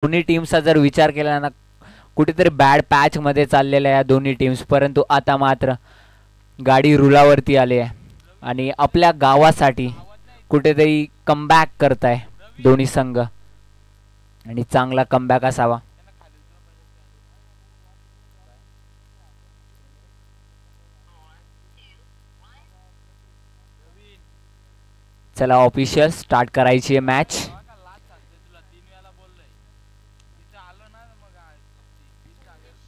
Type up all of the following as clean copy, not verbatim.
दोन्ही टीम्सचा जर विचार केला ना कुठेतरी बॅड पॅच मध्ये चाललेल्या या दोन्ही टीम्स, परंतु आता मात्र गाडी रुलावरती आली आहे आणि आपल्या गावासाठी कुठेतरी कमबॅक करताय दोन्ही संघ आणि चांगला कमबॅक असावा. चला ऑफिशियल स्टार्ट करायची आहे मॅच.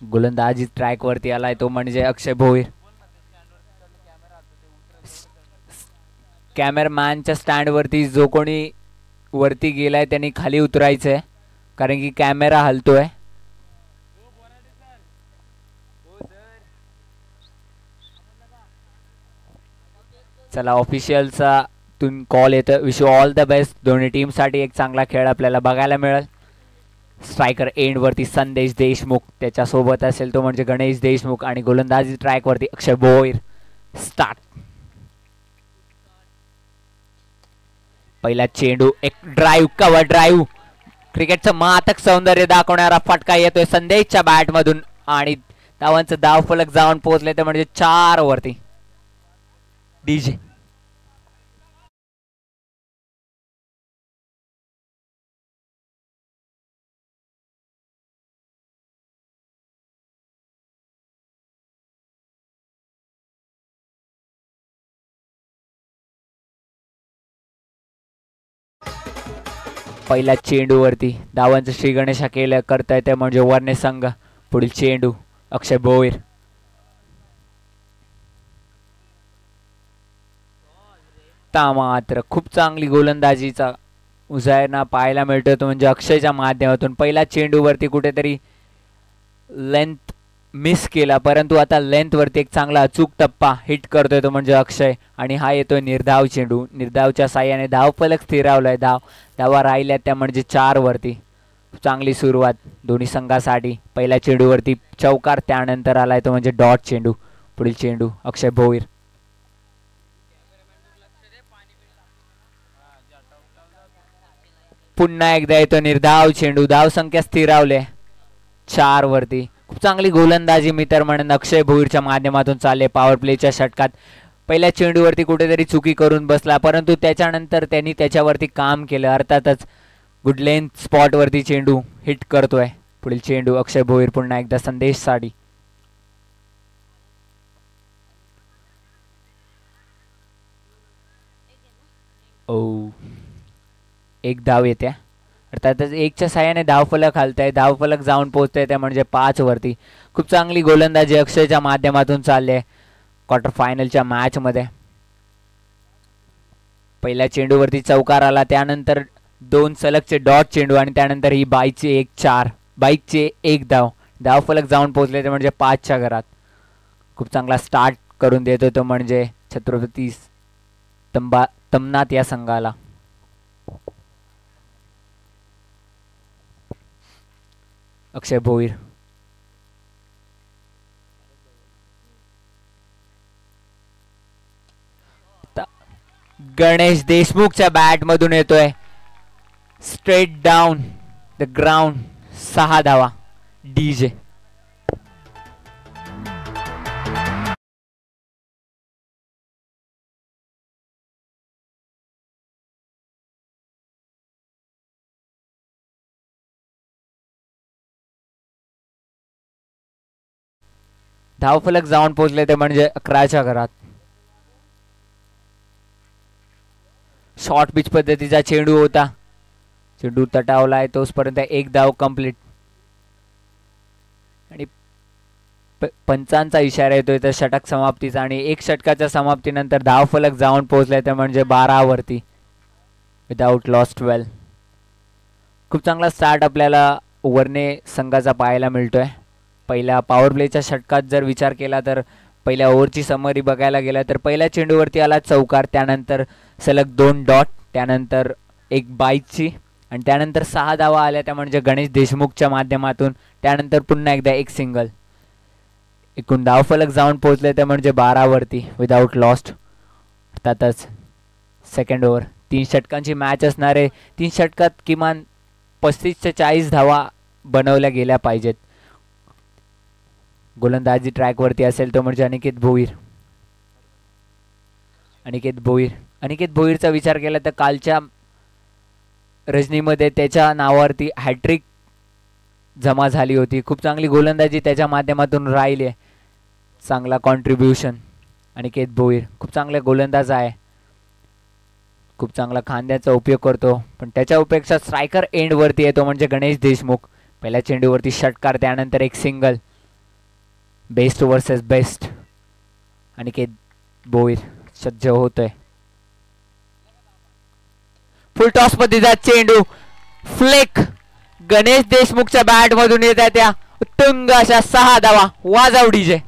गोलंदाजी ट्रॅक वरती आलाय तो म्हणजे अक्षय भोईर. कॅमेरामॅनच्या स्टँड वरती जो कोणी वरती गेलाय त्यांनी खाली उतरायचंय कारण की कॅमेरा हलतोय. चला ऑफिशियलचा तून कॉल येतो. Wish you all the best. दोन्ही टीम साठी एक चांगला खेळ आपल्याला बघायला मिळेल. स्ट्रायकर एंड वरती संदेश देशमुख, त्याच्यासोबत असेल तो म्हणजे गणेश देशमुख आणि गोलंदाजी ट्रॅक वरती अक्षय भोईर. स्टार्ट. पहिला चेंडू, एक ड्राईव्ह, कव्हर ड्राईव्ह, क्रिकेटचं मातक सौंदर्य दाखवणारा फटका येतोय संदेशच्या बॅट मधून आणि धावांचं धावफलक जाऊन पोहोचले ते म्हणजे 4 वरती. डीजे पहिल्या चेंडूवरती धावांचं श्री गणेश केलं करता येते म्हणजे वर्णे संघ. पुढील चेंडू अक्षय भोईर. मात्र खूप चांगली गोलंदाजीचा उजायना पाहायला मिळतोय तो म्हणजे अक्षयच्या माध्यमातून. पहिल्या चेंडूवरती कुठेतरी लेंथ मिस केला परंतु आता लेंथ वरती एक चांगला अचूक टप्पा हिट करतोय तो म्हणजे अक्षय आणि हा येतोय निर्धाव चेंडू. निर्धावच्या साह्याने धावफलक स्थिरावलाय. धावा राहिल्या त्या म्हणजे 4 वरती. चांगली सुरुवात दोन्ही संघासाठी. पहिल्या चेंडूवरती चौकार, त्यानंतर आलाय तो म्हणजे डॉट चेंडू. पुढील चेंडू अक्षय भोईर. पुन्हा एकदा येतो निर्धाव चेंडू. धाव संख्या स्थिरावले 4 वरती. खूप चांगली गोलंदाजी मी तर म्हणेन अक्षय भोईरच्या माध्यमातून चालले. पॉवर प्लेच्या षटकात पहिल्या चेंडूवरती कुठेतरी चुकी करून बसला परंतु त्याच्यानंतर त्यांनी त्याच्यावरती काम केलं. अर्थातच गुड लेंथ स्पॉट वरती चेंडू हिट करतोय. पुढील चेंडू अक्षय भोईर पुन्हा एकदा संदेश साठी. ओ एक धाव येते. अर्थातच 1च्या साह्याने धावफलक हलताय. धावफलक जाऊन पोहोचतंय त्या म्हणजे 5 वरती. खूप चांगली गोलंदाजी अक्षयच्या माध्यमातून चालली आहे क्वार्टर फायनलच्या मॅच मध्ये. पहिल्या चेंडूवरती चौकार आला, त्यानंतर 2 सलगचे डॉट चेंडू आणि त्यानंतर ही बाईकची 1-4, बाईकचे 1 धाव. धावफलक जाऊन पोहोचले ते म्हणजे 5च्या घरात. खूप चांगला स्टार्ट करून देतो तो म्हणजे छत्रपती तमनाथ या संघाला. अक्षय भोईर. गणेश देशमुखच्या बॅट मधून येतोय स्ट्रेट डाऊन द ग्राउंड. 6 धावा. डीजे धावफलक जाऊन पोहोचले ते म्हणजे 11च्या घरात. शॉर्ट पिच पद्धतीचा चेंडू होता. चेंडू तटावलाय तोचपर्यंत 1 धाव कंप्लीट आणि पंचांचा इशारा येतोय तर षटक समाप्तीचा आणि 1 षटकाच्या समाप्तीनंतर धावफलक जाऊन पोहोचलाय ते म्हणजे 12 वरती विदाउट लॉस 12. खूप चांगला स्टार्ट आपल्याला वर्णे संघाचा पाहायला मिळतोय. पहिल्या पॉवर प्लेच्या षटकात जर विचार केला तर पहिल्या ओव्हरची समरी बघायला गेला तर पहिल्या चेंडूवरती आला चौकार, त्यानंतर सलग 2 डॉट, त्यानंतर 1 बाईकची आणि त्यानंतर 6 धावा आल्या त्या म्हणजे गणेश देशमुखच्या माध्यमातून. त्यानंतर पुन्हा एकदा 1 सिंगल. एकूण धावफलक जाऊन पोहोचले ते म्हणजे 12 वरती विदाउट लॉस्ट. अर्थातच सेकंड ओव्हर 3 षटकांची मॅच असणार आहे. 3 षटकात किमान 35 ते 40 धावा बनवल्या गेल्या पाहिजेत. गोलंदाजी ट्रॅकवरती असेल तो म्हणजे अनिकेत भोईर. अनिकेत भोईरचा विचार केला तर कालच्या रजनीमध्ये त्याच्या नावावरती हॅट्रिक जमा झाली होती. खूप चांगली गोलंदाजी त्याच्या माध्यमातून राहिली आहे. चांगला कॉन्ट्रीब्युशन अनिकेत भोईर. खूप चांगला गोलंदाज आहे. खूप चांगला खांद्याचा उपयोग करतो. पण त्याच्या अपेक्षा स्ट्रायकर एंडवरती येतो म्हणजे गणेश देशमुख. पहिल्या चेंडूवरती षटकार त्यानंतर एक single. Best versus best. Aniket Bhoir सज्ज होतोय. फुल टॉस पद्धतीचा चेंडू फ्लेक गणेश देशमुखच्या बॅट मधून येत आहे. त्या उत्तुंग अशा 6 धावा. वाजव डीजे.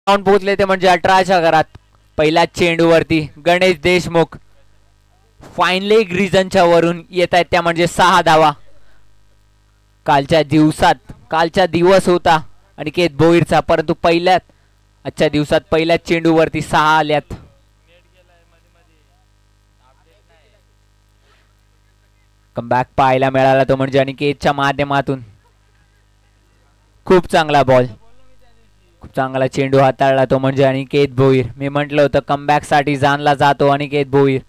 पोहोचले ते म्हणजे 18च्या घरात. पहिल्या चेंडूवरती गणेश देशमुख फाईन लेग रिजनच्या वरून येत आहेत त्या म्हणजे 6 धावा. कालच्या दिवस होता अनिकेत भोईरचा, परंतु आजच्या दिवसात पहिल्या चेंडूवरती 6 आल्यात. कमबॅक पाहायला मिळाला तो म्हणजे अनिकेतच्या माध्यमातून. खूप चांगला बॉल. खूप चांगला चेंडू हाताळला तो म्हणजे अनिकेत भोईर. मी म्हटलं होतं कमबॅक साठी जाणला जातो अनिकेत भोईर.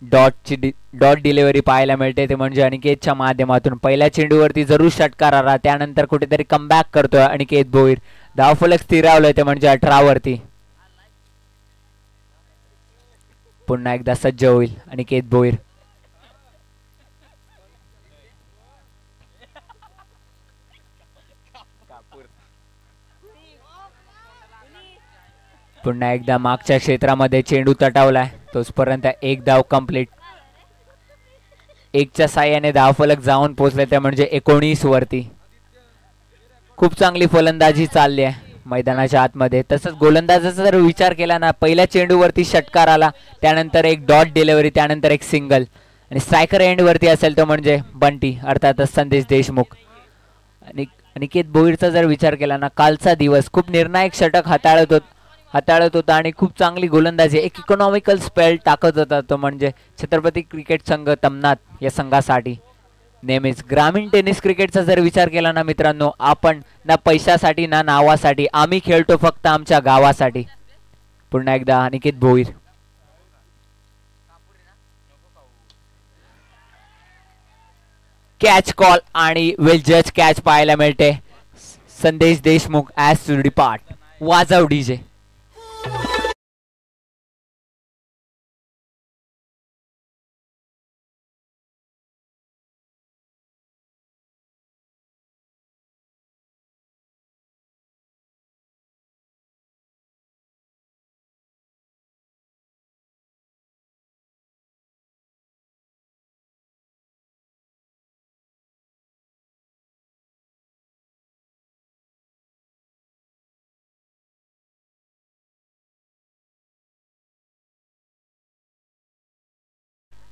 डॉट डिलिव्हरी पाहायला मिळते ते म्हणजे अनिकेतच्या माध्यमातून. पहिल्या चेंडूवरती जरूर षटकार आला, त्यानंतर कुठेतरी कमबॅक करतोय अनिकेत भोईर. धावफलक स्थिरावलंय ते म्हणजे 18 वरती. पुन्हा एकदा सज्ज होईल अनिकेत भोईर. पुन्हा एकदा मागच्या क्षेत्रामध्ये चेंडू तटावलाय. तोचपर्यंत एक धाव कंप्लीट. 1च्या साह्याने धावफलक जाऊन पोहोचले ते म्हणजे 19 वरती. खूप चांगली फलंदाजी चालली आहे मैदानाच्या आतमध्ये. तसंच गोलंदाजाचा जर विचार केला ना, पहिल्या चेंडूवरती षटकार आला, त्यानंतर एक डॉट डिलिव्हरी, त्यानंतर एक सिंगल. आणि स्ट्रायकर एंडवरती असेल तो म्हणजे बंटी अर्थातच संदेश देशमुख. आणि अनिकेत भोईरचा जर विचार केला ना, कालचा दिवस खूप निर्णायक षटक हाताळत होता आणि खूप चांगली गोलंदाजी, एक इकॉनॉमिकल स्पेल टाकत होता तो म्हणजे छत्रपती क्रिकेट संघ तमनात या संघासाठी. नेहमीच ग्रामीण टेनिस क्रिकेटचा जर विचार केला ना मित्रांनो, आपण ना पैशासाठी ना नावासाठी, आम्ही खेळतो फक्त आमच्या गावासाठी. पुन्हा एकदा अनिकेत भोईर. कॅच कॉल आणि वेल जज कॅच पाहायला मिळते. संदेश देशमुख ॲज टू डिपार्ट. वाजव डीजे.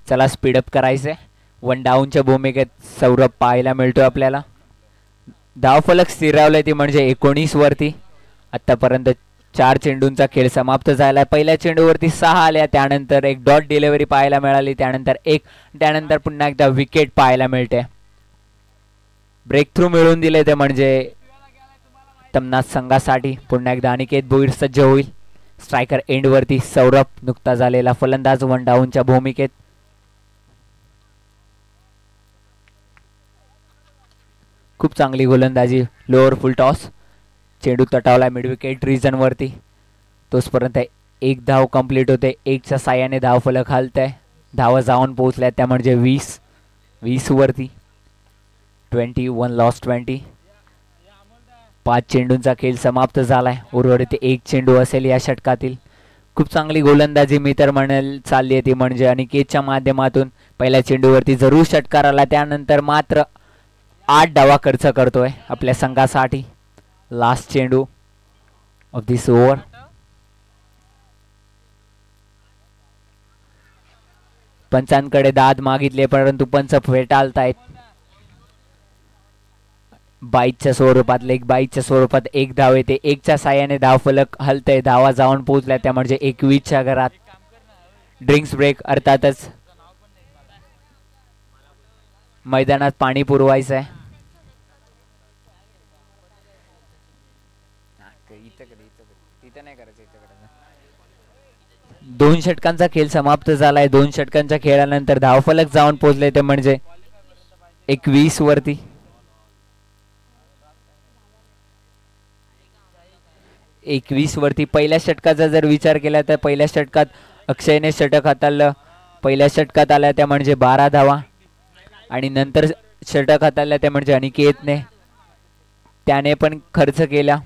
चला स्पीडअप करायचंय. 1 डाऊनच्या भूमिकेत सौरभ पाहायला मिळतोय आपल्याला. धावफलक स्थिरावलंय ती म्हणजे 19 वरती. आतापर्यंत 4 चेंडूंचा खेळ समाप्त झालाय. पहिल्या चेंडूवरती 6 आल्या, त्यानंतर एक डॉट डिलिव्हरी पाहायला मिळाली, त्यानंतर पुन्हा एकदा विकेट पाहायला मिळते. ब्रेक थ्रू मिळवून दिले ते म्हणजे तमनाथ संघासाठी. पुन्हा एकदा अनिकेत भोईर सज्ज होईल. स्ट्रायकर एंडवरती सौरभ नुकता झालेला फलंदाज 1 डाऊनच्या भूमिकेत. खूप चांगली गोलंदाजी. लोअर फुल टॉस. चेंडू तटावला मिड विकेट रिजन वरती. तोचपर्यंत एक धाव कंप्लीट होते. 1च्या साह्याने धावफलक हलतंय. धावा जाऊन पोहोचल्या त्या म्हणजे 20 वरती. 21 लॉस 20. 5 चेंडूंचा खेळ समाप्त झालाय. उर्वरित 1 चेंडू असेल या षटकातील. खूप चांगली गोलंदाजी मी तर म्हणेल चालली आहे ती म्हणजे अनिकेतच्या माध्यमातून. पहिल्या चेंडूवरती जरूर षटकार आला, त्यानंतर मात्र 8 धावा खर्च करतोय आपल्या संघासाठी. लास्ट चेंडू ऑफ दिस ओव्हर. पंचांकडे दाद मागितले परंतु पंच फेटाळतायत. बाईकच्या स्वरूपात लेग बाईकच्या स्वरूपात एक धाव येते. एकच्या साह्याने धावफलक हलतय. धावा जाऊन पोहोचल्या त्या म्हणजे 21च्या घरात. ड्रिंक्स ब्रेक अर्थातच मैदानात पाणी पुरवायचं आहे. दोन षटकांचा खेळ समाप्त झालाय. 2 षटकांच्या खेळानंतर धावफलक जाऊन पोहोचले ते म्हणजे 21 वरती. पहिल्या षटकाचा जर विचार केला तर पहिल्या षटकात अक्षयने षटक हाताळलं. पहिल्या षटकात आल्या त्या म्हणजे 12 धावा आणि नंतर षटक हाताळल्या त्या म्हणजे अनिकेतने त्याने पण खर्च केला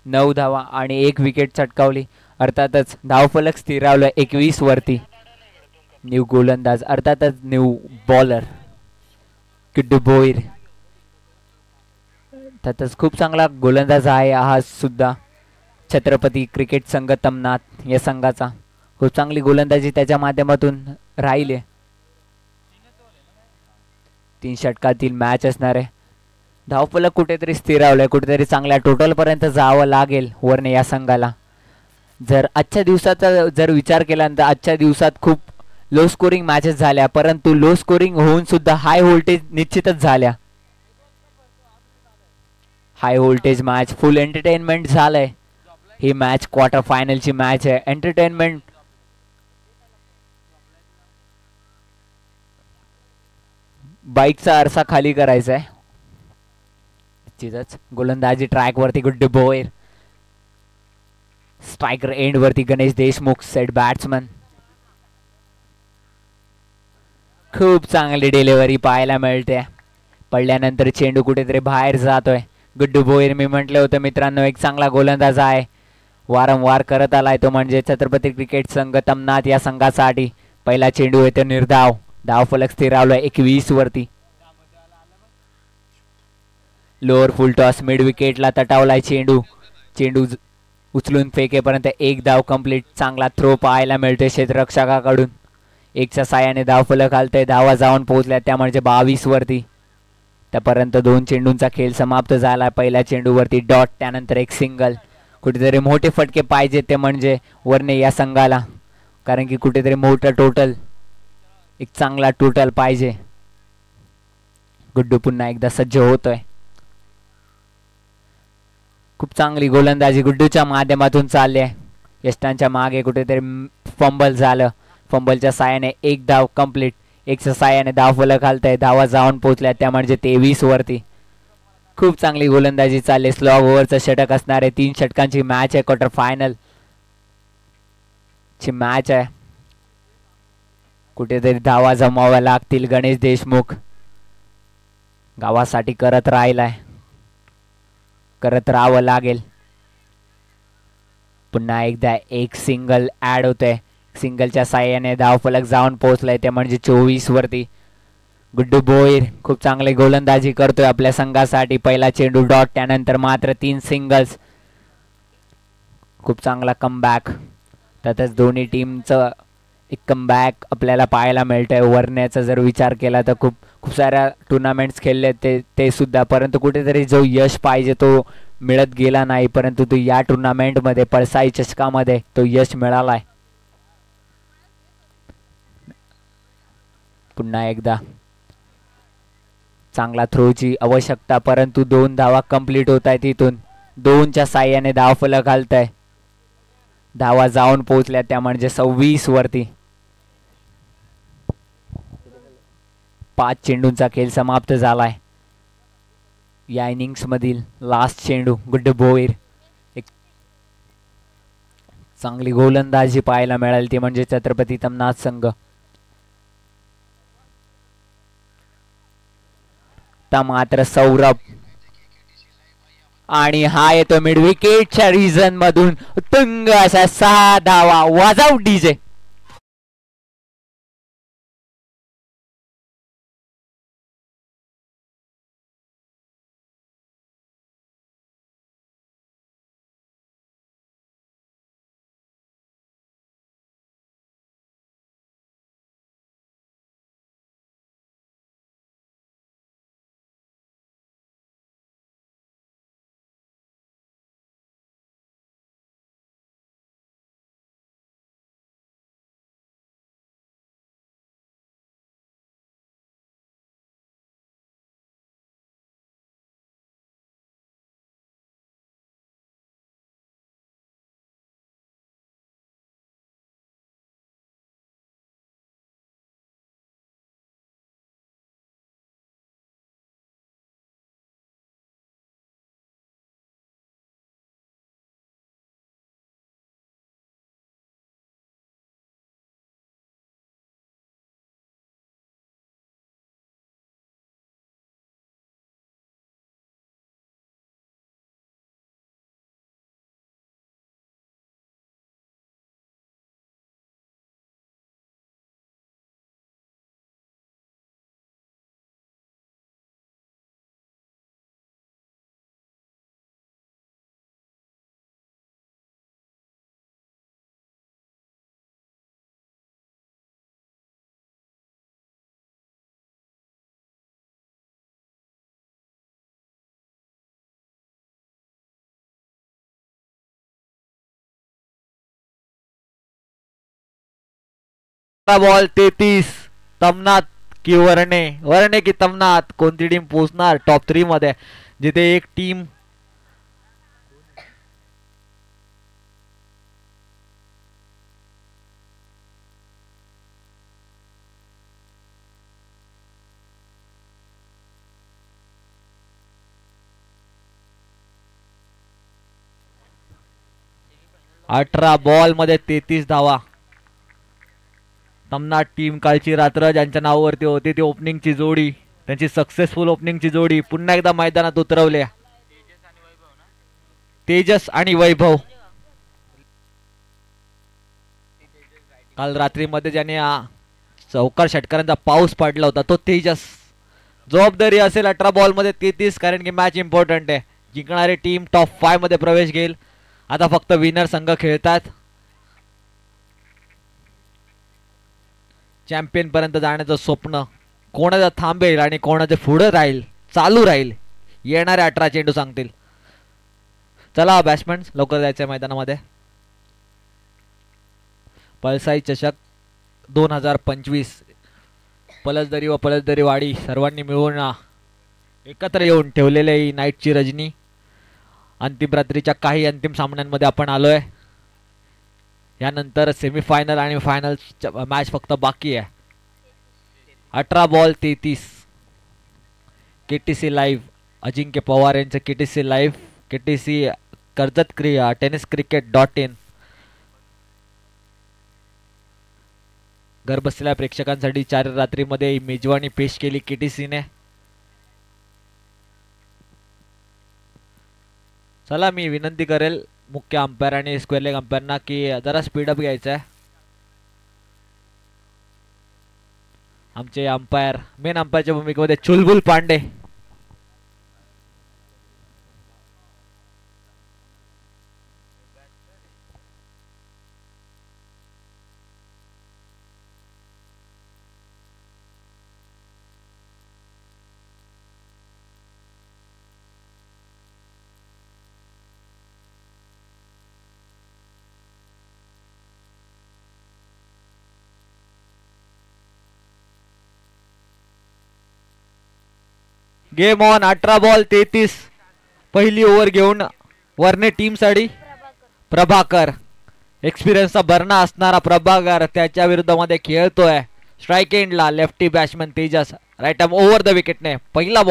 9 धावा आणि 1 विकेट चटकावली. अर्थातच धावफलक स्थिरावलं 21 वरती. न्यू गोलंदाज अर्थातच न्यू बॉलर किड्डू भोईर. त्यातच खूप चांगला गोलंदाज आहे हा सुद्धा छत्रपती क्रिकेट संघ तमनाथ या संघाचा. खूप चांगली गोलंदाजी त्याच्या माध्यमातून राहिली. 3 षटकातील मॅच असणार आहे. धावफलक कुठेतरी स्थिरावलंय. कुठेतरी चांगल्या टोटल पर्यंत जावं लागेल वरने या संघाला. जर आजच्या दिवसाचा जर विचार केला तर आजच्या दिवसात खूप लो स्कोरिंग मॅचेस झाल्या परंतु लो स्कोरिंग होऊन सुद्धा हाय व्होल्टेज निश्चितच झाल्या. हाय व्होल्टेज मॅच फुल एंटरटेनमेंट झालंय. ही मॅच क्वार्टर फायनलची मॅच आहे. एंटरटेनमेंट बाईकचा आरसा खाली करायचा आहे. गोलंदाजी ट्रॅक वरती गुड्डू भोईर. स्ट्रायकर एंड वरती गणेश देशमुख सेट बॅट्समन. खूप चांगली डिलिव्हरी पाहायला मिळते. पडल्यानंतर चेंडू कुठेतरी बाहेर जातोय. गुड्डू भोईर मी म्हटलं होतं मित्रांनो एक चांगला गोलंदाज आहे. वारंवार करत आलाय तो म्हणजे छत्रपती क्रिकेट संघ तमनाथ या संघासाठी. पहिला चेंडू येतो निर्धाव. धावफलक स्थिरावलाय 21 वरती. लोअर फुल टॉस मिड विकेटला तटावलाय चेंडू. चेंडू उचलून फेकेपर्यंत 1 धाव कंप्लीट. चांगला थ्रो पाहायला मिळतोय क्षेत्ररक्षकाकडून. 1च्या साह्याने धावफलक हलतय. धावा जाऊन पोहोचल्या त्या म्हणजे 22 वरती. त्यापर्यंत 2 चेंडूंचा खेळ समाप्त झाला. पहिल्या चेंडूवरती डॉट त्यानंतर एक सिंगल. कुठेतरी मोठे फटके पाहिजे ते म्हणजे वरने या संघाला कारण की कुठेतरी मोठा टोटल एक चांगला टोटल पाहिजे. गुड्डू पुन्हा एकदा सज्ज होतोय. खूप चांगली गोलंदाजी गुड्डूच्या माध्यमातून चालली आहे. यष्टांच्या मागे कुठेतरी फंबल झालं. फंबलच्या साह्याने 1 धाव कंप्लीट. 1च्या साह्याने धावफलक हलतंय. धावा जाऊन पोहोचल्या त्या म्हणजे 23 वरती. खूप चांगली गोलंदाजी चालली. स्लॉग ओव्हरचं षटक असणार आहे. 3 षटकांची मॅच आहे. क्वार्टर फायनल ची मॅच आहे. कुठेतरी धावा जमाव्या लागतील. गणेश देशमुख गावासाठी करत राहिलाय. करत राहावं लागेल. पुन्हा एकदा एक सिंगल ऍड होतंय. सिंगलच्या साह्याने धावफलक जाऊन पोहोचलाय ते म्हणजे 24 वरती. गुड्डू भोईर खूप चांगली गोलंदाजी करतोय आपल्या संघासाठी. पहिला चेंडू डॉट त्यानंतर मात्र 3 सिंगल्स. खूप चांगला कमबॅक. त्यातच दोन्ही टीमचं एक कमबॅक आपल्याला पाहायला मिळतंय. वरण्याचा जर विचार केला तर खूप साऱ्या टुर्नामेंट्स खेळले ते सुद्धा परंतु कुठेतरी जो यश पाहिजे तो मिळत गेला नाही परंतु तो या टुर्नामेंटमध्ये पळसाई चषकामध्ये तो यश मिळालाय. पुन्हा एकदा चांगला थ्रोची आवश्यकता परंतु 2 धावा कंप्लीट होत आहेत. तिथून 2च्या साह्याने धावफलक हलतंय. धावा जाऊन पोहोचल्या त्या म्हणजे 26 वरती. 5 चेंडूंचा खेळ समाप्त झालाय. या इनिंग्स मधील लास्ट चेंडू गुड्डू भोईर. एक चांगली गोलंदाजी पाहायला मिळाली ती म्हणजे छत्रपती तमनाथ संघ. मात्र सौरभ आणि हा येतो मिड विकेटच्या रिजन मधून तुंग अशा 6 धावा. वाजव डीजे. 18 बॉल 33. तमनाथ की वर्णे, वर्णे की तमनाथ, कोणती टीम पोहोचणार टॉप 3 मध्ये, जिथे एक टीम अठरा बॉल मध्ये 33 धावा. तमनाथ टीम कालची रात्र ज्यांच्या नावावरती होती ती ओपनिंगची जोडी, त्यांची सक्सेसफुल ओपनिंगची जोडी पुन्हा एकदा मैदानात उतरवल्या. तेजस आणि वैभव. काल रात्रीमध्ये ज्याने चौकार षटकारांचा पाऊस पडला होता तो तेजस. जबाबदारी असेल 18 बॉल मध्ये 33, कारण की मॅच इम्पॉर्टंट आहे. जिंकणारी टीम टॉप 5 मध्ये प्रवेश घेईल. आता फक्त विनर संघ खेळतात. चॅम्पियन पर्यंत जाण्याचं स्वप्न कोणाचं थांबेल आणि कोणाचं पुढे राहील, चालू राहील, येणारे 18 चेंडू सांगतील. चला बॅट्समॅन लवकर जायचंय मैदानामध्ये. पळसाई चषक 2025 पलसदरी व पलसदरी वाडी सर्वांनी मिळून एकत्र येऊन ठेवलेले ही नाईटची रजनी. अंतिम रात्रीच्या काही अंतिम सामन्यांमध्ये आपण आलोय. यानंतर सेमीफायनल आणि फायनल मॅच फक्त बाकी आहे. 18 बॉल 33. केटीसी लाईव्ह अजिंक्य पवार यांचं KTC live, KTC Karjat tennis cricket.in. घर बसलेल्या प्रेक्षकांसाठी 4 रात्रीमध्ये मेजवानी पेश केली केटीसीने. चला मी विनंती करेल मुख्य अंपायर आणि स्क्वेअर लेग अंपायरना की जरा स्पीडअप घ्यायचं आहे. आमचे अंपायर मेन अंपायरच्या भूमिकेमध्ये Chulbul Pandey. Game on. 18 ball 33. पहिली ओव्हर घेऊन वर्णे टीम साठी प्रभाकर, एक्सपिरियन्सचा भरणा असणारा प्रभाकर त्याच्या विरुद्धामध्ये खेळतोय. स्ट्राइक एंडला lefty batsman Tejas, right arm over the विकेटने. पहिला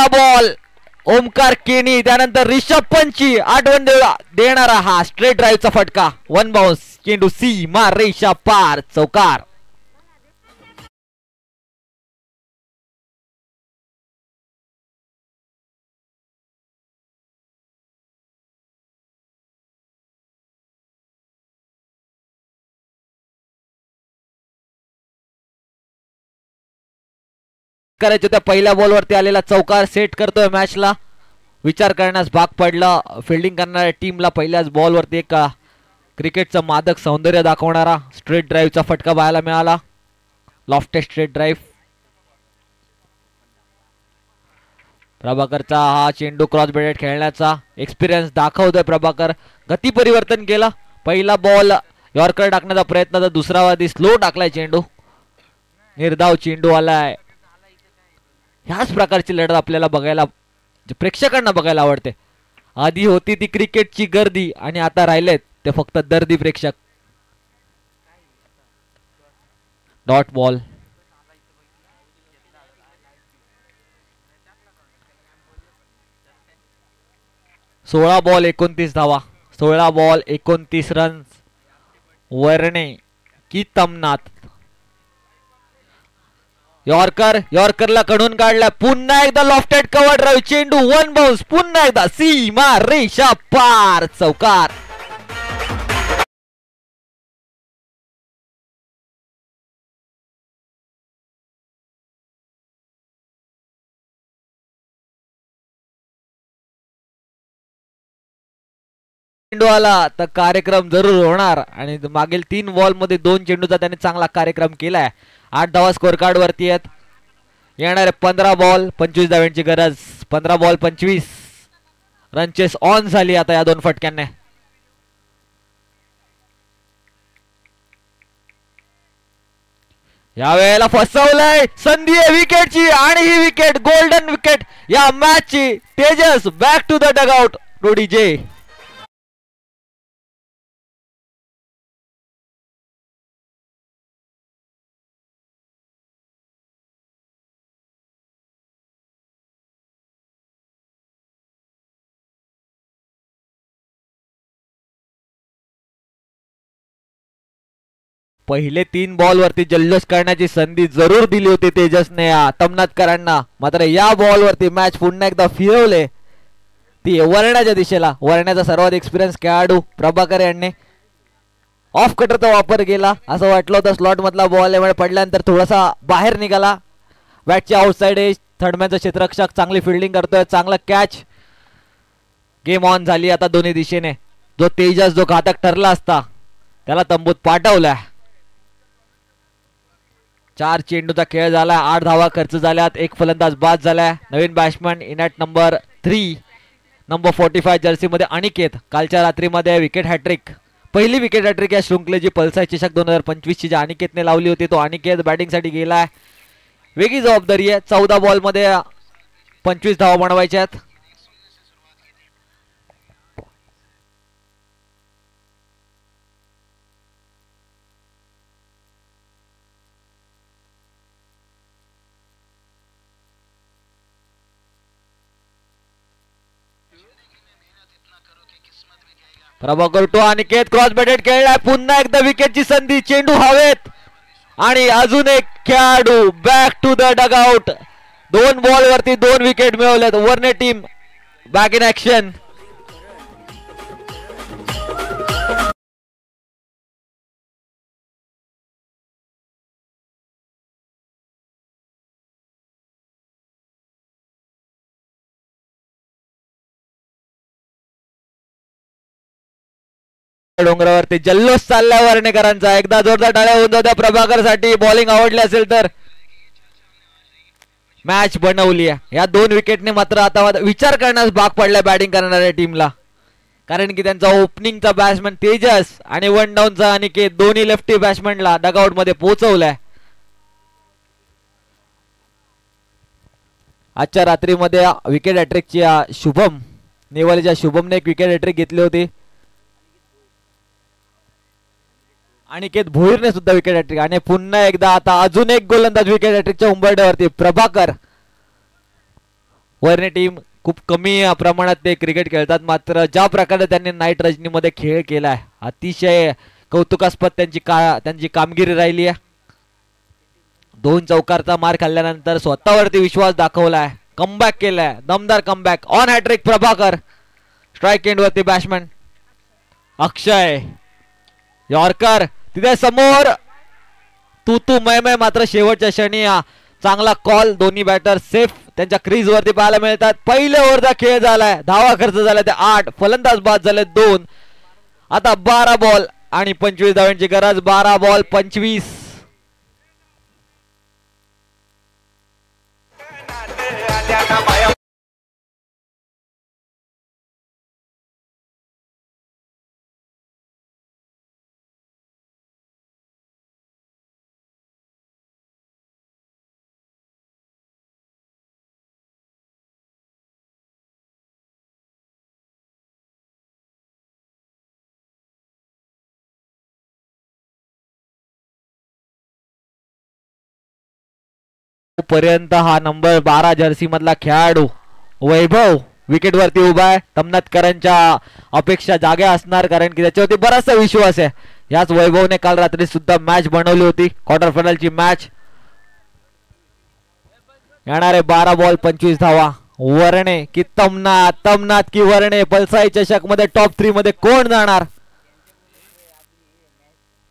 बॉल ओमकार केनी, त्यानंतर रिषभ पंची आठवण देणारा हा स्ट्रेट ड्राईव्हचा फटका. 1 बाउन्स, चेंडू सीमा रेषा पार, चौकार. करायचे त्या पहिल्या बॉलवरती आलेला चौकार सेट करतोय मॅचला. विचार करण्यास भाग पडला फिल्डिंग करणाऱ्या टीमला. पहिल्याच बॉलवरती एक क्रिकेटचं मादक सौंदर्य दाखवणारा स्ट्रेट ड्राईव्हचा फटका पाहायला मिळाला. Lofted straight drive. प्रभाकरचा हा चेंडू क्रॉस बेडेड खेळण्याचा एक्सपिरियन्स दाखवतोय प्रभाकर. गती परिवर्तन केलं. पहिला बॉल यॉर्कर टाकण्याचा प्रयत्न, तर दुसरा वादी स्लो टाकलाय चेंडू. निर्धाव चेंडू आलाय. ह्याच प्रकारची लढत आपल्याला बघायला, प्रेक्षकांना बघायला आवडते. आधी होती ती क्रिकेटची गर्दी आणि आता राहिलेत ते फक्त दर्दी प्रेक्षक. Dot ball. सोळा बॉल 29 धावा. 16 बॉल 29 रन्स. वर्णे की तमनाथ. यॉर्करला कडून काढला. पुन्हा एकदा लॉफ्टेड कव्हर ड्राईव्ह, चेंडू 1 बाउन्स. पुन्हा एकदा सीमा रेषा पार, चौकार. चेंडू आला तर कार्यक्रम जरूर होणार आणि मागील 3 बॉल मध्ये 2 चेंडूचा त्याने चांगला कार्यक्रम केलाय. 8 धावा स्कोर कार्ड वरती आहेत. येणारे 15 बॉल 25 धाव्यांची गरज. 15 बॉल 25 रनचेस ऑन झाली आता या 2 फटक्यांनी. यावेळेला फसवलंय, संधी आहे विकेटची आणि ही विकेट गोल्डन विकेट या मॅचची. Tejas back to the dugout. रोडी जे पहिले 3 बॉल वरती जल्लोष करण्याची संधी जरूर दिली होती तेजसने या तमनाथकरांना, मात्र या बॉल वरती मॅच पुन्हा एकदा फिरवले ती वरण्याच्या दिशेला. वरण्याचा सर्वात एक्सपिरियन्स खेळाडू प्रभाकर यांनी ऑफ कटरचा वापर केला. असं वाटलं होतं स्लॉट मधला बॉल यामुळे पडल्यानंतर थोडासा बाहेर निघाला. बॅटची आउटसाइड एज, थर्डमॅनचा क्षेत्ररक्षक चांगली फिल्डिंग करतोय, चांगला कॅच. गेम ऑन झाली आता दोन्ही दिशेने. जो तेजस जो घातक ठरला असता त्याला तंबूत पाठवलाय. 4 चेंडूचा खेळ झाला, 8 धावा खर्च झाल्यात, 1 फलंदाज बाद झालाय. नवीन batsman in at number 3 number 45 jersey मध्ये अनिकेत. कालच्या रात्रीमध्ये विकेट हॅट्रिक, पहिली विकेट हॅट्रिक या शृंखलेची पल्साय चषक 2025 ची जी अनिकेतने लावली होती. तो अनिकेत बॅटिंग साठी गेलाय. वेगळी जबाबदारी आहे. 14 बॉल मध्ये 25 धावा बनवायच्या आहेत. Prabhakar to Aniket cross batted खेळलाय. पुन्हा एकदा विकेटची संधी, चेंडू हवेत आणि अजून एक खेळाडू back to the dugout. 2 ball वरती 2 विकेट मिळवल्यात. वरने टीम बॅक इन ऍक्शन. डोंगरावरती जल्लोष चाललाय वर्णेकरांचा. एकदा जोरदार टाळ्या होऊन जात्या प्रभाकर साठी. बॉलिंग आवडली असेल तर मॅच बनवली आहे. या 2 विकेटने मात्र आता विचार करण्यास भाग पडलाय बॅटिंग करणाऱ्या टीमला, कारण की त्यांचा ओपनिंगचा बॅट्समन तेजस आणि 1 डाऊनचा अनिकेत दोन्ही लेफ्टी बॅट्समनला डगआउट मध्ये पोहोचवलाय. आजच्या रात्रीमध्ये विकेट हॅट्रिकची शुभम नेवालेच्या शुभमने एक विकेट हॅट्रिक घेतली होती. अनिकेत भोईरने सुद्धा विकेट हॅट्रिक आणि पुन्हा एकदा आता अजून एक गोलंदाज विकेट हॅट्रिकच्या उंबरठ्यावरती प्रभाकर. वरने टीम खूप कमी प्रमाणात ते क्रिकेट खेळतात, मात्र ज्या प्रकारे त्यांनी नाईट रजनीमध्ये खेळ केलाय अतिशय कौतुकास्पद त्यांची कामगिरी राहिली आहे. 2 चौकारचा मार खाल्ल्यानंतर स्वतःवरती विश्वास दाखवलाय, कमबॅक केलाय, दमदार comeback. On hat trick Prabhakar. Strike end वरती बॅट्समन अक्षय. यॉर्कर तिथे समोर, तू मै मात्र शेवटच्या क्षणी चांगला कॉल. दोन्ही बॅटर सेफ त्यांच्या क्रीज वरती पाहायला मिळतात. पहिल्या ओव्हरचा खेळ झालाय, धावा खर्च झाला ते 8, फलंदाज बाद झाले 2. आता 12 बॉल आणि 25 धावांची गरज. 12 बॉल 25. पर्यंत हा नंबर 12 जर्सी मधला खेळाडू वैभव विकेट वरती उभा आहे. तमनाथकरांच्या अपेक्षा जाग्या असणार, कारण की त्याच्यावरती बराचसा विश्वास आहे. याच वैभवने काल रात्री सुद्धा मॅच बनवली होती, क्वार्टर फायनलची मॅच. येणारे 12 बॉल 25 धावा. वरणे की तमनाथ की वरणे, पल्साई चषक मध्ये टॉप 3 मध्ये कोण जाणार?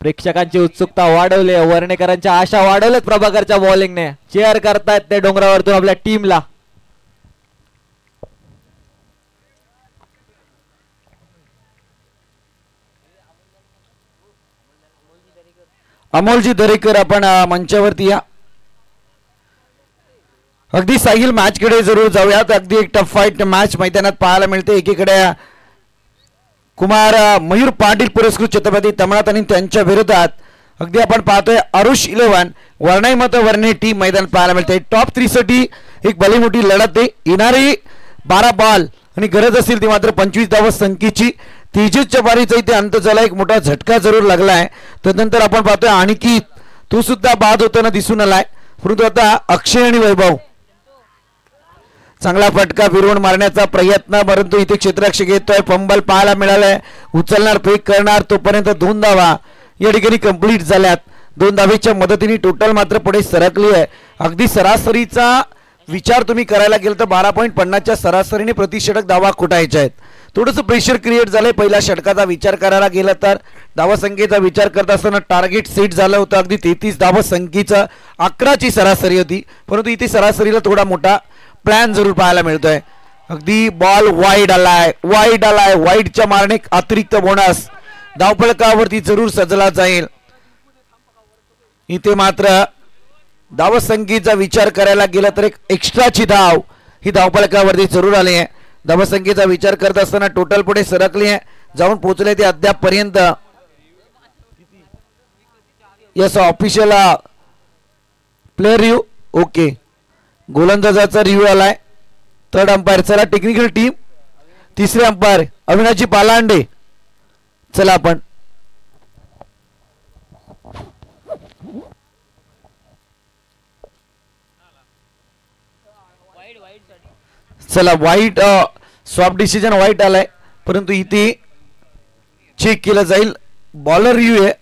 प्रेक्षकांची उत्सुकता वाढवली, वर्णेकरांच्या आशा वाढवल्यात प्रभाकरच्या बॉलिंगने. चेअर करतायत ते डोंगरावरतून आपल्या टीमला. अमोलजी दरेकर आपण मंचावरती या. अगदी साहिल मॅच कडे जरूर जाऊयात. अगदी एक टफ फाईट मॅच मैदानात पाहायला मिळते. एकीकडे कुमार मयूर पाटील पुरस्कृत छत्रपती तमनाथ आणि त्यांच्या विरोधात अगदी आपण पाहतोय अरुष 11 वर्णाई मत वर्णे टीम मैदान पाहायला मिळते. टॉप 3 साठी एक भली मोठी लढत आहे. येणारी 12 बॉल आणि गरज असेल ती मात्र 25 धावा संख्येची. तेजसच्या बारीचा इथे अंत झाला. एक मोठा झटका जरूर लागलाय. त्यानंतर आपण पाहतोय आणखी तो सुद्धा बाद होताना दिसून आलाय. परंतु आता अक्षय आणि वैभव चांगला फटका फिरवून मारण्याचा प्रयत्न, परंतु इथे क्षेत्ररक्षक येतोय. फंबल पाहायला मिळालाय. उचलणार फेक करणार तोपर्यंत 2 धावा या ठिकाणी कंप्लीट झाल्यात. 2 धावेच्या मदतीने टोटल मात्र पुढे सरकली आहे. अगदी सरासरीचा विचार तुम्ही करायला गेलं तर 12.50च्या सरासरीने प्रतिषटक धावा कुटायच्या आहेत. थोडंसं प्रेशर क्रिएट झालंय. पहिल्या षटकाचा विचार करायला गेला तर धावा संख्येचा विचार करत असताना टार्गेट सेट झालं होतं. अगदी 33 धावा संख्येचा 11ची सरासरी होती, परंतु इथे सरासरीला थोडा मोठा प्लॅन जरूर पाहायला मिळतोय. अगदी बॉल वाईड आलाय. वाईडच्या मारणे अतिरिक्त बोनस धावफलकावरती जरूर सजला जाईल. इथे मात्र धावसंख्येचा विचार करायला गेला तर एक एक्स्ट्राची धाव ही धावफलकावरती जरूर आली आहे. धावसंख्येचा विचार करत असताना टोटल पुढे सरकली आहे. जाऊन पोहोचले ते अद्याप पर्यंत. Yes official player review okay. गोलंदाजाचा रिव्ह्यू आलाय. थर्ड अंपायर चला टेक्निकल टीम. तिसरे अंपायर अविनाशजी पालांडे. चला आपण चला वाईट सॉफ्ट डिसिजन वाईट आलाय, परंतु इथे चेक केलं जाईल. बॉलर रिव्ह्यू आहे.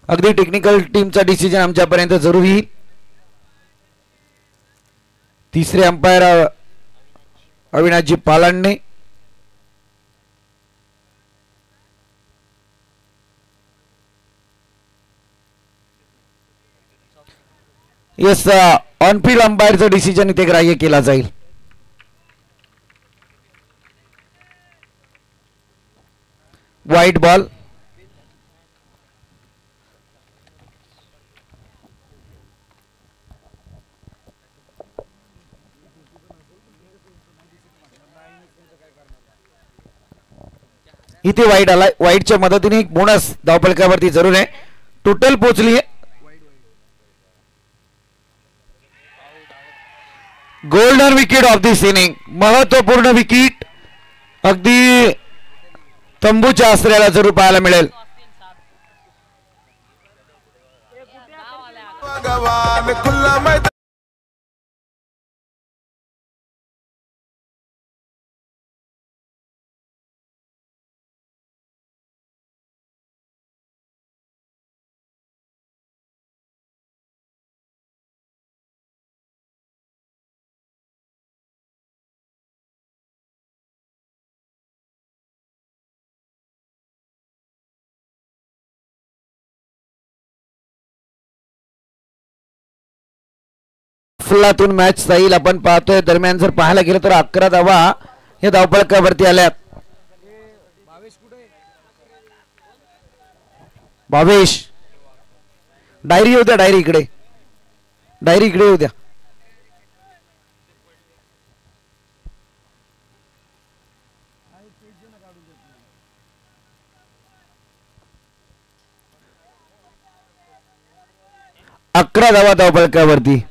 अगदी टेक्निकल टीमचा डिसिजन आमच्यापर्यंत जरूर येईल. तिसरे अंपायर अविनाशजी पालांडे. येस ऑनफिल्ड अंपायरचं डिसिजन इथे ग्राह्य केला जाईल. वाईट बॉल. इथे वाईट आलाय. वाईटच्या मदतीने एक बोनस धावफलकावरती जरूर आहे. टोटल पोहोचली आहे. Golden wicket of this inning. महत्वपूर्ण विकेट अगदी तंबूच्या आश्रयाला जरूर पाहायला मिळेल. फुलातून मॅच जाईल. आपण पाहतोय दरम्यान जर पाहायला गेलं तर 11 धावा या धावफलकावरती आल्यात. भावेश डायरी येऊ द्या. डायरी इकडे येऊ द्या. अकरा धावा धावफलकावरती.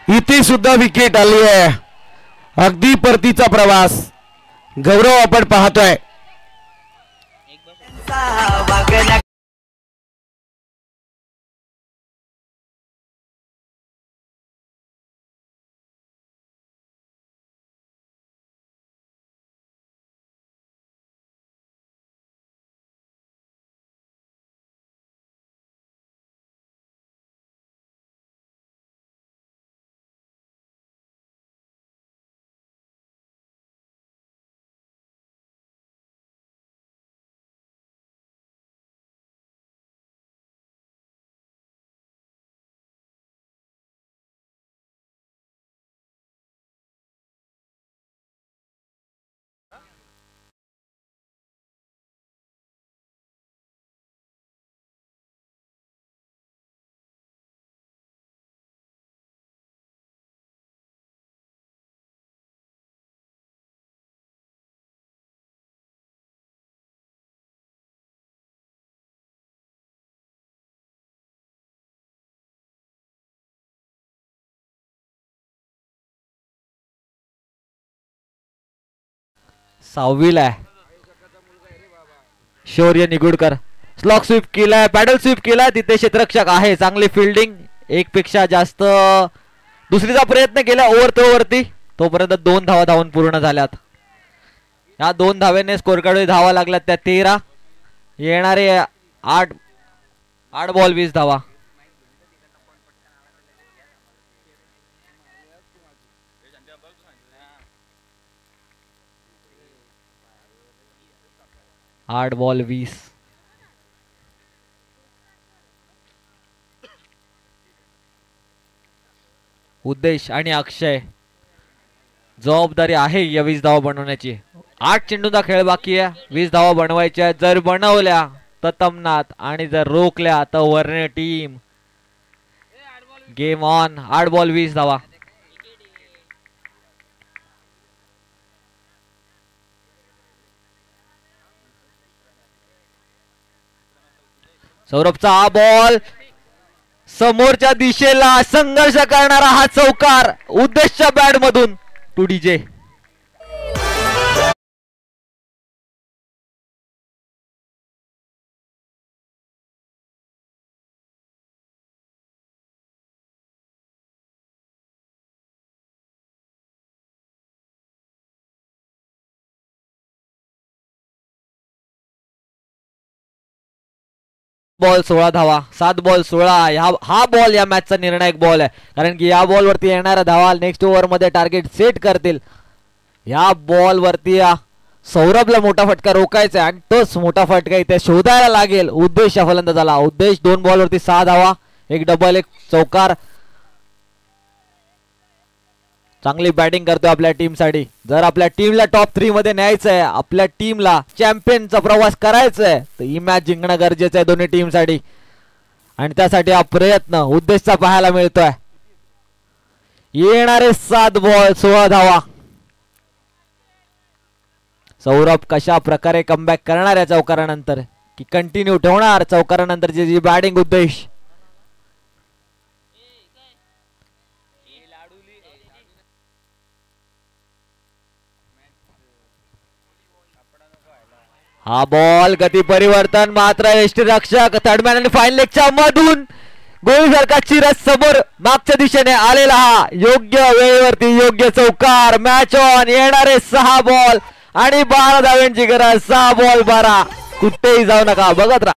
इथे सुद्धा विकेट आली आहे. अगदी परतीचा प्रवास गौरव आपण पाहतोय. 6वीला आहे. शौर्य निगुडकर स्लॉक स्वीप केलाय, पॅडल स्वीप केलाय, तिथे क्षेत्ररक्षक आहे. चांगली फिल्डिंग, एक पेक्षा जास्त दुसरीचा प्रयत्न केला ओव्हर थ्रो वरती, तोपर्यंत 2 धावा धावून पूर्ण झाल्यात. या 2 धावेने स्कोर कार्ड धावा लागल्यात त्या 13. येणारे 8 बॉल 20 धावा. आठ बॉल 20. उद्देश आणि अक्षय जबाबदारी आहे या 20 धावा बनवण्याची. 8 चेंडूंचा खेळ बाकी आहे, 20 धावा बनवायच्या. जर बनवल्या तर तमनाथ, आणि जर रोखल्या तर वर्णे टीम. Game on. 8 बॉल 20 धावा. सौरभचा हा बॉल समोरच्या दिशेला संघर्ष करणारा हा चौकार उद्देशच्या बॅट मधून. 2 DJ. बॉल 16 धावा. 7 बॉल 16. हा बॉल या मॅचचा निर्णायक बॉल आहे, कारण की या बॉल वरती येणाऱ्या धावा नेक्स्ट ओव्हर मध्ये टार्गेट सेट करतील. या बॉल वरती सौरभला मोठा फटका रोखायचा आणि तोच मोठा फटका इथे शोधायला लागेल. उद्देश फलंदाजाला. उद्देश 2 बॉल वरती 6 धावा, 1 डबल 1 चौकार. चांगली बॅटिंग करतोय आपल्या टीम साठी. जर आपल्या टीमला टॉप 3 मध्ये न्यायचंय, आपल्या टीमला चॅम्पियनचा प्रवास करायचा आहे, तर ही मॅच जिंकणं गरजेचं आहे दोन्ही टीम साठी, आणि त्यासाठी हा प्रयत्न उद्देशचा पाहायला मिळतोय. येणारे 7 बॉल 16 धावा. सौरभ कशा प्रकारे कमबॅक करणार या चौकारानंतर, की कंटिन्यू ठेवणार चौकारानंतरची जी बॅटिंग उद्देश. हा बॉल गती परिवर्तन, मात्र यष्टीरक्षक थर्डमॅन आणि फाईन लेगच्या मधून गोळीसारखा चिरत समोर मागच्या दिशेने आलेला हा योग्य वेळेवरती योग्य चौकार. Match on. येणारे 6 बॉल आणि 12 धाव्यांची गरज. 6 बॉल 12. कुठेही जाऊ नका, बघत राहा.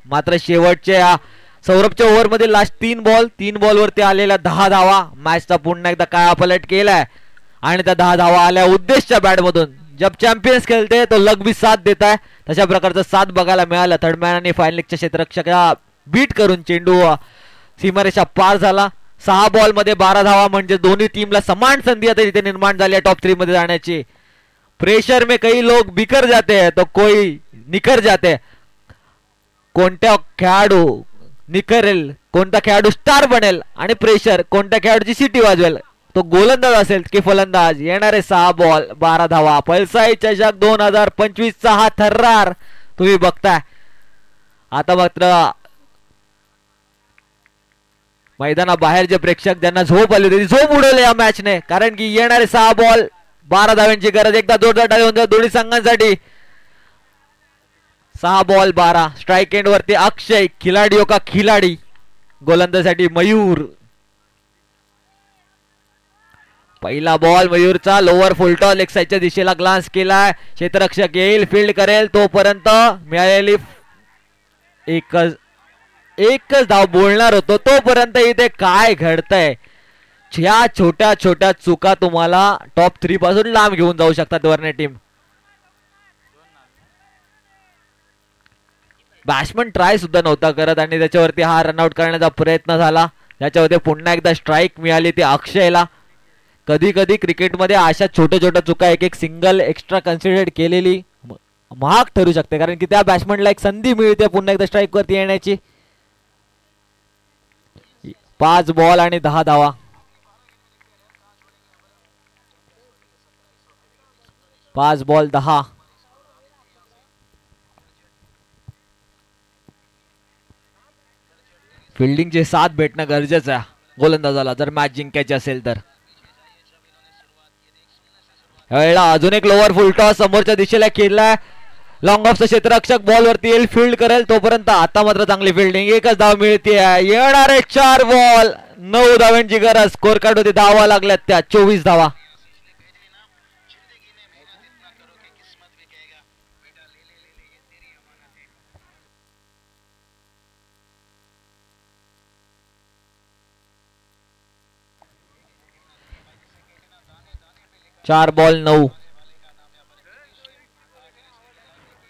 मात्र शेवटच्या सौरभच्या ओव्हर मध्ये लास्ट 3 बॉल वरती आलेल्या 10 धावा मॅचचा पुन्हा एकदा कायापालट केलाय, आणि त्या 10 धावा आल्या उद्देशच्या बॅट मधून. जब चॅम्पियन्स खेळते तो लग भी साथ देत आहे, तशा प्रकारचं साथ बघायला मिळालं. थर्डमॅन आणि फाईन लेगच्या क्षेत्ररक्षका बीट करून चेंडू सीमारेषा पार झाला. 6 बॉल मध्ये 12 धावा म्हणजे दोन्ही टीमला समान संधी आता इथे निर्माण झाली आहे टॉप 3 मध्ये जाण्याची. प्रेशर में कई लोग बिखर जाते हैं तो कोई निखर जाते. कोणत्या खेळाडू निखरेल, कोणता खेळाडू स्टार बनेल, आणि प्रेशर कोणत्या खेळाडूची सिटी वाजवेल, तो गोलंदाज असेल की फलंदाज. येणारे 6 बॉल 12 धावा. पळसाई चषक 2025 चा हा थर्रार तुम्ही बघताय. आता मात्र मैदानाबाहेर जे प्रेक्षक ज्यांना झोप आली होती, झोप उडवली या मॅचने, कारण की येणारे 6 बॉल 12 धाव्यांची गरज. एकदा जोरदार टाळी होऊन दोन्ही संघांसाठी. 6 बॉल 12. स्ट्राइक एंड वरती अक्षय, खिलाडियों का खिलाडी. गोलंदाजीसाठी मयूर. पहिला बॉल मयूरचा लोअर फुलटॉस लेग साइडच्या दिशेला ग्लान्स केलाय. क्षेत्ररक्षक येईल, फील्ड करेल, तोपर्यंत मिळालेली एकच धाव बोलणार होतो, तोपर्यंत इथे काय घडतंय. ह्या छोट्या छोट्या चुका तुम्हाला टॉप 3 पासून लांब घेऊन जाऊ शकतात वरने टीम. बॅट्समन ट्राय सुद्धा नव्हता करत आणि त्याच्यावरती हा रनआउट करण्याचा प्रयत्न झाला, त्याच्यावरती पुन्हा एकदा स्ट्राईक मिळाली ती अक्षयला. कधी कधी क्रिकेटमध्ये अशा छोट्या छोट्या चुका एक एक सिंगल एक्स्ट्रा कन्सिडर केलेली महाग ठरू शकते, कारण की त्या बॅट्समनला एक संधी मिळते पुन्हा एकदा स्ट्राईक वरती येण्याची. 5 बॉल आणि 10 धावा. पाच बॉल 10. फिल्डिंगचे साथ भेटणं गरजेचं आहे गोलंदाजाला जर मॅच जिंकायची असेल तर. यावेळेला अजून एक लोअर फुल टॉस समोरच्या दिशेला खेळलाय. लॉंग ऑफचा क्षेत्ररक्षक बॉल वरती येईल, फील्ड करेल तोपर्यंत आता मात्र चांगली फिल्डिंग. एकच धाव मिळते. येणारे 4 बॉल 9 धावांची गरज. स्कोर कार्ड होती धावा लागल्यात त्या 24 धावा. चार बॉल 9.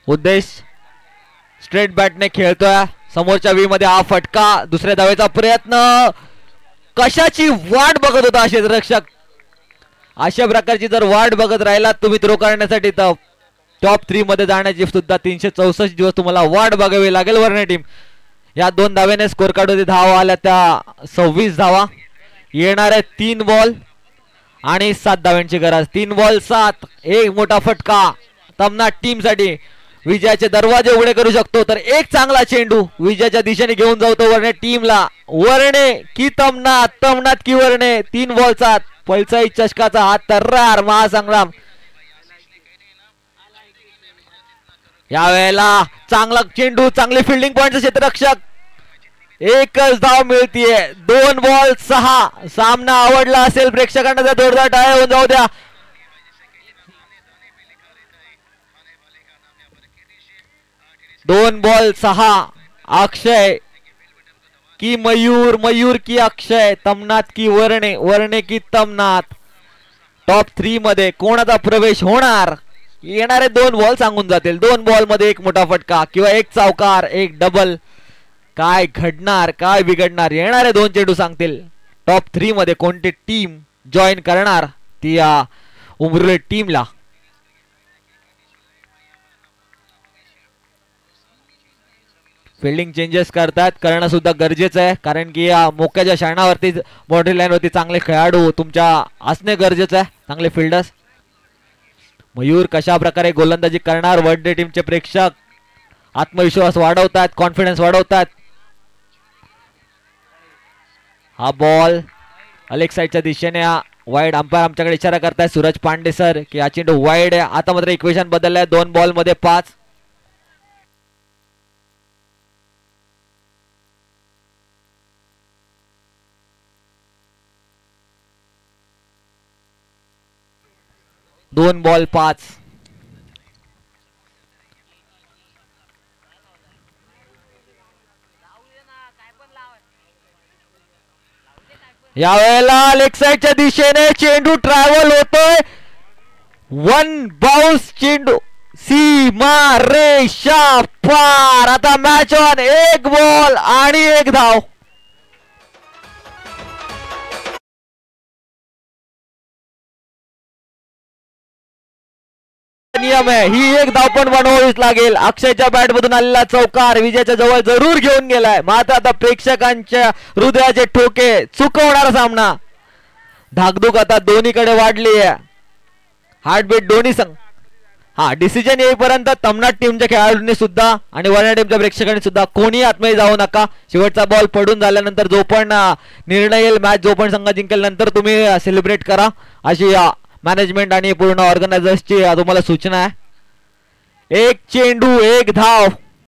उद्देश स्ट्रेट बॅटने खेळतोय. समोरच्या वी मध्ये हा फटका. दुसऱ्या धावेचा प्रयत्न. कशाची वाट बघत होता क्षेत्ररक्षक. अशा प्रकारची जर वाट बघत राहिलात तुम्ही थ्रो करण्यासाठी तर टॉप 3 मध्ये जाण्याची सुद्धा 364 दिवस तुम्हाला वाट बघावी लागेल वरने टीम. या 2 धावेने स्कोर कार्ड होती धावा आल्या त्या 26 धावा. येणारे 3 बॉल आणि 7 धाव्यांची गरज. 3 बॉल 7. एक मोठा फटका तमनाट टीम साठी. विजयाचे दरवाजे उघडे करू शकतो तर एक चांगला चेंडू विजयाच्या दिशेने घेऊन जातो वरणे टीमला. वरणे की तमनाट, तमनाट की वरणे. 3 बॉल 7. 45 चषकाचा हा तर्रार महासंग्राम. यावेळेला चांगला चेंडू, चांगली फिल्डिंग पॉइंटचं क्षेत्ररक्षक. एकच धाव मिळतीये. 2 बॉल 6. सामना आवडला असेल प्रेक्षकांना तर जोरदार टाळ्या होऊन जाऊ द्या. 2 बॉल 6. अक्षय की मयूर, मयूर की अक्षय, तमनाथ की वरणे, वरणे की तमनाथ. टॉप 3 मध्ये कोणाचा प्रवेश होणार. येणारे 2 बॉल सांगून जातील. 2 बॉल मध्ये एक मोठा फटका किंवा एक चौकार, एक डबल. काय घडणार, काय बिघडणार, येणारे 2 चेंडू सांगतील टॉप 3 मध्ये कोणती टीम जॉईन करणार ती या उमरले टीमला. फिल्डिंग चेंजेस करतात, करणं सुद्धा गरजेचं आहे, कारण की या मोक्याच्या क्षणावरती बॉर्डर लाईन वरती चांगले खेळाडू तुमच्या असणे गरजेचं आहे, चांगले फिल्डर्स. मयूर कशा प्रकारे गोलंदाजी करणार. वनडे टीमचे प्रेक्षक आत्मविश्वास वाढवतात, कॉन्फिडन्स वाढवतात. हा बॉल अलेक साईडच्या दिशेने वाईड. अंपायर आमच्याकडे इशारा करताय सूरज पांडे सर की हा चेंडू वाईड आहे. आता मात्र इक्वेशन बदललाय. 2 बॉल मध्ये 5. दोन बॉल 5. यावेळेला लेग साइडच्या दिशेने चेंडू ट्रॅव्हल होतोय. 1 बाउन्स चेंडू सीमा रेषा पार. आता मॅच ऑन. 1 बॉल आणि 1 धाव. नियम आहे, ही 1 धाव पण बनवावीच लागेल. अक्षयच्या बॅट मधून आलेला चौकार विजयाच्या जवळ जरूर घेऊन गेलाय. मात्र आता प्रेक्षकांच्या हृदयाचे ठोके चुकवणारा सामना. धाकधूक आता दोन्हीकडे वाढली आहे. हार्टबीट दोन्ही संघ. डिसिजन येईपर्यंत तमनाट टीमच्या खेळाडूंनी सुद्धा आणि वरना टीमच्या प्रेक्षकांनी सुद्धा कोणी आतमध्ये जाऊ नका. शेवटचा बॉल पडून झाल्यानंतर जो पण निर्णय येईल, मॅच जो पण संघ जिंकेल, नंतर तुम्ही सेलिब्रेट करा अशी मॅनेजमेंट आणि पूर्ण ऑर्गनायझर्सची तुम्हाला सूचना आहे. 1 चेंडू 1 धाव.